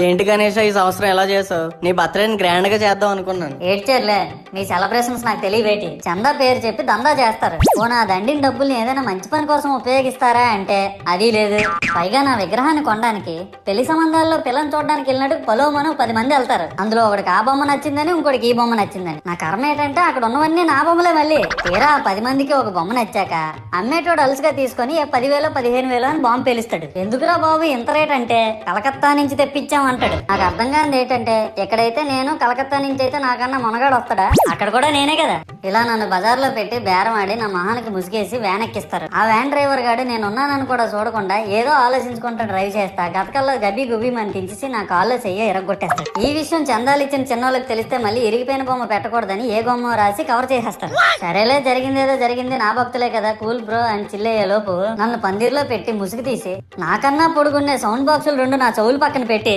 ఏంటి గణేష్ ఈ సంవత్సరం ఎలా చేసావు? నీ బర్త్డేని గ్రాండ్ గా చేద్దాం అనుకున్నాను. ఏడ్చేర్లే, మీ సెలబ్రేషన్స్ నాకు తెలియవేటి. చందా పేరు చెప్పి దందా చేస్తారు. నా దండిన డబ్బుల్ని ఏదైనా మంచి పని కోసం ఉపయోగిస్తారా అంటే అది లేదు. పైగా నా విగ్రహాన్ని కొనడానికి పెళ్లి సంబంధాల్లో పిల్లని చూడడానికి వెళ్ళినట్టు పొలోమను 10 మంది వెళ్తారు. అందులో ఒకడికి ఆ బొమ్మ నచ్చిందని, ఇంకోటికి ఈ బొమ్మ నచ్చిందని. నా కర్మ ఏంటంటే అక్కడ ఉన్నవన్నీ నా బొమ్మలే. మళ్ళీ తీరా 10 మందికి ఒక బొమ్మ నచ్చాక అమ్మేటోడు అలుసుగా తీసుకొని 10,000 15,000 అని బాంబు పేలుస్తాడు. ఎందుకురా బాబు ఇంత రేట్ అంటే కలకత్తా నుంచి తెప్పించాం అంటాడు. నాకు అర్థం కానిది ఏంటంటే ఎక్కడైతే నేను కలకత్తా నుంచి అయితే నాకన్నా మొనగాడు వస్తాడా, అక్కడ కూడా నేనే కదా. ఇలా నన్ను బజార్లో పెట్టి బేరం ఆడి నా మొహానికి ముసుగేసి వ్యాన్ ఎక్కిస్తారు. ఆ వ్యాన్ డ్రైవర్ గాడు నేను ఉన్నానని కూడా చూడకుండా ఏదో ఆలోచించుకుంటూ డ్రైవ్ చేస్తా గతకల్లో గబ్బి గుబ్బి అని తించేసి నా కాల్లో చెయ్యి ఇరగొట్టేస్తాడు. ఈ విషయం చందాలు ఇచ్చిన చిన్నోళ్ళకి తెలిస్తే మళ్ళీ ఇరిగిపోయిన బొమ్మ పెట్టకూడదని ఏ బొమ్మ రాసి కవర్ చేసేస్తాడు. సరేలే, జరిగిందేదో జరిగింది, నా భక్తులే కదా, కూల్ బ్రో అని చిల్లయ్యే లోపు నన్ను పందిర్లో పెట్టి ముసుగు తీసి నాకన్నా పొడుగున్నే సౌండ్ బాక్సులు 2 నా చెవులు పక్కన పెట్టి